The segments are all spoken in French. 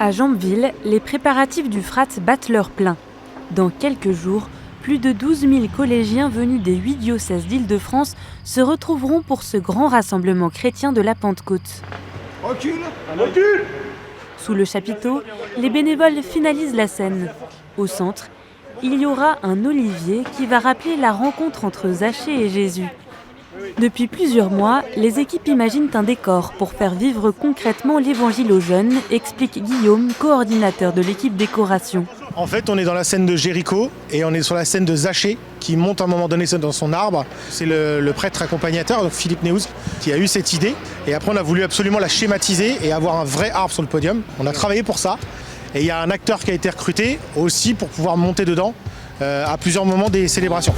À Jambeville, les préparatifs du Frat battent leur plein. Dans quelques jours, plus de 12 000 collégiens venus des 8 diocèses d'Île-de-France se retrouveront pour ce grand rassemblement chrétien de la Pentecôte. Recule, recule. Sous le chapiteau, les bénévoles finalisent la scène. Au centre, il y aura un olivier qui va rappeler la rencontre entre Zachée et Jésus. Depuis plusieurs mois, les équipes imaginent un décor pour faire vivre concrètement l'évangile aux jeunes, explique Guillaume, coordinateur de l'équipe décoration. En fait, on est dans la scène de Jéricho et on est sur la scène de Zachée qui monte à un moment donné dans son arbre. C'est le prêtre accompagnateur, donc Philippe Neouz, qui a eu cette idée. Et après, on a voulu absolument la schématiser et avoir un vrai arbre sur le podium. On a travaillé pour ça. Et il y a un acteur qui a été recruté aussi pour pouvoir monter dedans à plusieurs moments des célébrations.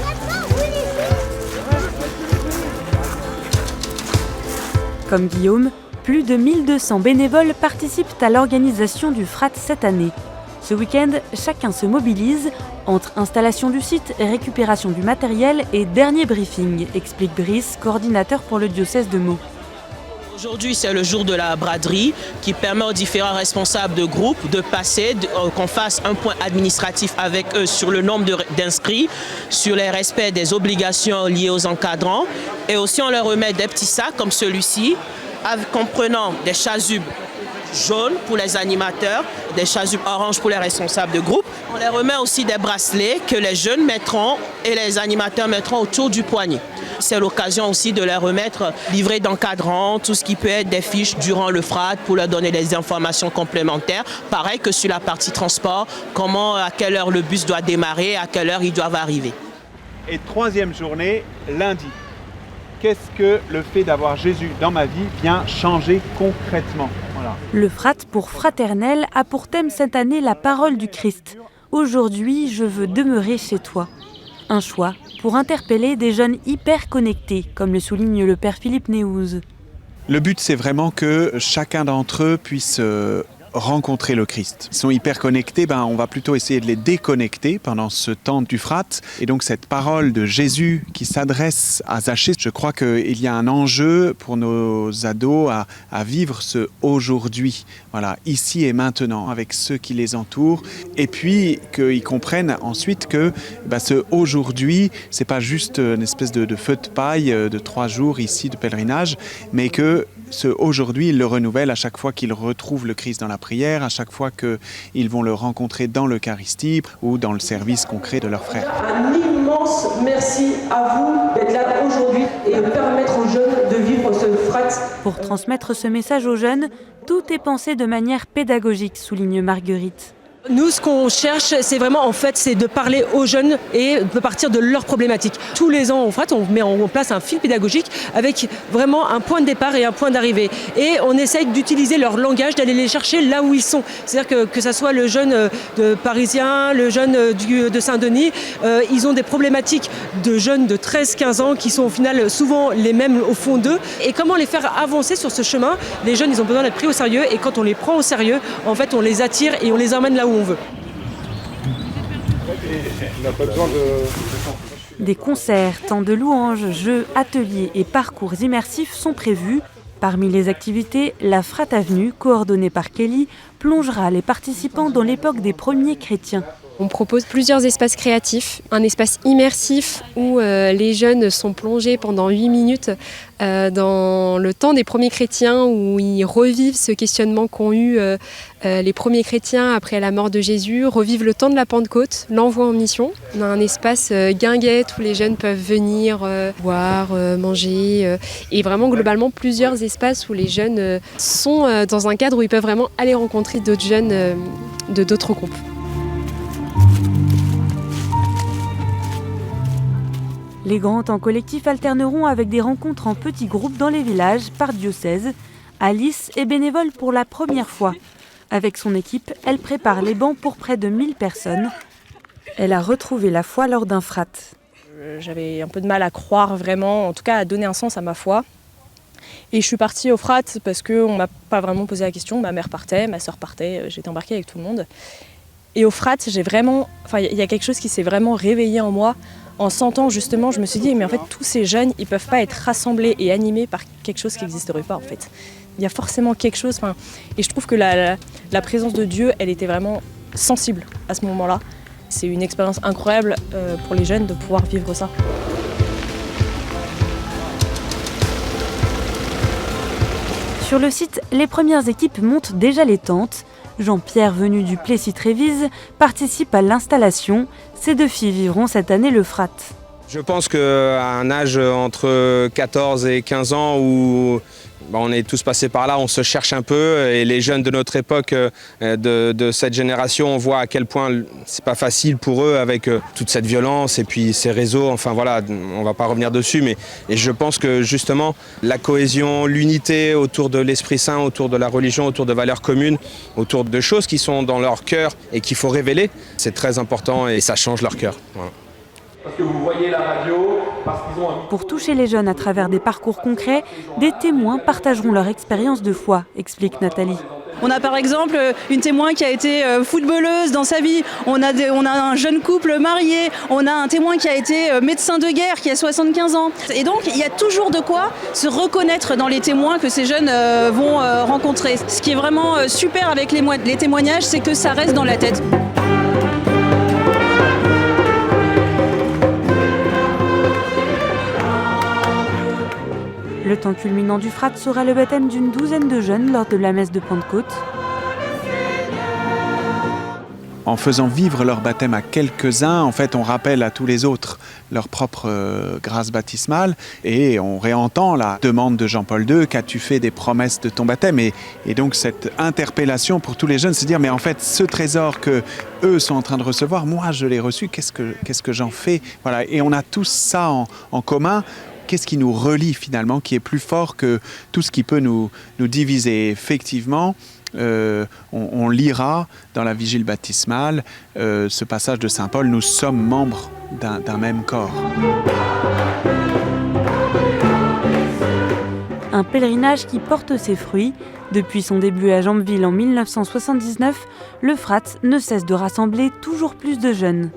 Comme Guillaume, plus de 1200 bénévoles participent à l'organisation du Frat cette année. Ce week-end, chacun se mobilise entre installation du site, récupération du matériel et dernier briefing, explique Brice, coordinateur pour le diocèse de Meaux. Aujourd'hui, c'est le jour de la braderie qui permet aux différents responsables de groupe de passer, qu'on fasse un point administratif avec eux sur le nombre d'inscrits, sur les respects des obligations liées aux encadrants. Et aussi, on leur remet des petits sacs comme celui-ci, comprenant des chasubes jaunes pour les animateurs, des chasubes oranges pour les responsables de groupe. On leur remet aussi des bracelets que les jeunes mettront et les animateurs mettront autour du poignet. C'est l'occasion aussi de leur remettre livrets d'encadrant, tout ce qui peut être des fiches durant le Frat pour leur donner des informations complémentaires. Pareil que sur la partie transport, à quelle heure le bus doit démarrer, à quelle heure ils doivent arriver. Et troisième journée, lundi. Qu'est-ce que le fait d'avoir Jésus dans ma vie vient changer concrètement ? Voilà. Le Frat pour fraternel a pour thème cette année la parole du Christ. Aujourd'hui, je veux demeurer chez toi. Un choix pour interpeller des jeunes hyper connectés, comme le souligne le père Philippe Neouz. Le but, c'est vraiment que chacun d'entre eux puisse rencontrer le Christ. Ils sont hyper connectés, on va plutôt essayer de les déconnecter pendant ce temps du Frat. Et donc cette parole de Jésus qui s'adresse à Zachée, je crois qu'il y a un enjeu pour nos ados à vivre ce aujourd'hui, voilà, ici et maintenant, avec ceux qui les entourent. Et puis qu'ils comprennent ensuite que ce aujourd'hui, c'est pas juste une espèce de feu de paille de 3 jours ici de pèlerinage, mais que ce aujourd'hui, ils le renouvellent à chaque fois qu'ils retrouvent le Christ dans la prière, à chaque fois qu'ils vont le rencontrer dans l'Eucharistie ou dans le service concret de leurs frères. Un immense merci à vous d'être là aujourd'hui et de permettre aux jeunes de vivre ce Frat. Pour transmettre ce message aux jeunes, tout est pensé de manière pédagogique, souligne Marguerite. Nous, ce qu'on cherche, c'est vraiment, c'est de parler aux jeunes et de partir de leurs problématiques. Tous les ans, on met en place un fil pédagogique avec vraiment un point de départ et un point d'arrivée. Et on essaye d'utiliser leur langage, d'aller les chercher là où ils sont. C'est-à-dire que ça soit le jeune parisien, le jeune de Saint-Denis, ils ont des problématiques de jeunes de 13-15 ans qui sont au final souvent les mêmes au fond d'eux. Et comment les faire avancer sur ce chemin ? Les jeunes, ils ont besoin d'être pris au sérieux et quand on les prend au sérieux, on les attire et on les emmène là où on veut. Des concerts, temps de louanges, jeux, ateliers et parcours immersifs sont prévus. Parmi les activités, la Frat Avenue, coordonnée par Kelly, plongera les participants dans l'époque des premiers chrétiens. On propose plusieurs espaces créatifs, un espace immersif où les jeunes sont plongés pendant 8 minutes dans le temps des premiers chrétiens où ils revivent ce questionnement qu'ont eu les premiers chrétiens après la mort de Jésus, revivent le temps de la Pentecôte, l'envoi en mission. On a un espace guinguette où les jeunes peuvent venir boire, manger et vraiment globalement plusieurs espaces où les jeunes sont dans un cadre où ils peuvent vraiment aller rencontrer d'autres jeunes de d'autres groupes. Les grands temps collectifs alterneront avec des rencontres en petits groupes dans les villages par diocèse. Alice est bénévole pour la première fois. Avec son équipe, elle prépare les bancs pour près de 1000 personnes. Elle a retrouvé la foi lors d'un Frat. J'avais un peu de mal à croire vraiment, en tout cas à donner un sens à ma foi. Et je suis partie au Frat parce qu'on ne m'a pas vraiment posé la question. Ma mère partait, ma sœur partait, j'étais embarquée avec tout le monde. Et au Frat, il y a quelque chose qui s'est vraiment réveillé en moi. En sentant justement, je me suis dit, mais en fait, tous ces jeunes, ils ne peuvent pas être rassemblés et animés par quelque chose qui n'existerait pas en fait. il y a forcément quelque chose. Et je trouve que la présence de Dieu, elle était vraiment sensible à ce moment-là. C'est une expérience incroyable pour les jeunes de pouvoir vivre ça. Sur le site, les premières équipes montent déjà les tentes. Jean-Pierre, venu du Plessis-Trévise, participe à l'installation. Ces 2 filles vivront cette année le Frat. Je pense qu'à un âge entre 14 et 15 ans où on est tous passés par là, on se cherche un peu et les jeunes de notre époque, de cette génération, on voit à quel point c'est pas facile pour eux avec toute cette violence et puis ces réseaux, enfin voilà, on va pas revenir dessus, mais et je pense que justement la cohésion, l'unité autour de l'Esprit Saint, autour de la religion, autour de valeurs communes, autour de choses qui sont dans leur cœur et qu'il faut révéler, c'est très important et ça change leur cœur. Voilà. Parce que vous voyez la radio, parce qu'ils ont un... Pour toucher les jeunes à travers des parcours concrets, des témoins partageront leur expérience de foi, explique Nathalie. On a par exemple une témoin qui a été footballeuse dans sa vie, on a un jeune couple marié, on a un témoin qui a été médecin de guerre qui a 75 ans. Et donc il y a toujours de quoi se reconnaître dans les témoins que ces jeunes vont rencontrer. Ce qui est vraiment super avec les témoignages, c'est que ça reste dans la tête. Le temps culminant du Frat sera le baptême d'une douzaine de jeunes lors de la messe de Pentecôte. En faisant vivre leur baptême à quelques-uns, en fait, on rappelle à tous les autres leur propre grâce baptismale et on réentend la demande de Jean-Paul II, qu'as-tu fait des promesses de ton baptême ? Et donc cette interpellation pour tous les jeunes, c'est dire, mais en fait, ce trésor que eux sont en train de recevoir, moi je l'ai reçu, qu'est-ce que j'en fais ? Voilà. Et on a tous ça en commun. Qu'est-ce qui nous relie finalement, qui est plus fort que tout ce qui peut nous diviser ? Effectivement, on lira dans la vigile baptismale ce passage de Saint Paul, nous sommes membres d'un même corps. Un pèlerinage qui porte ses fruits. Depuis son début à Jambeville en 1979, le Frat ne cesse de rassembler toujours plus de jeunes.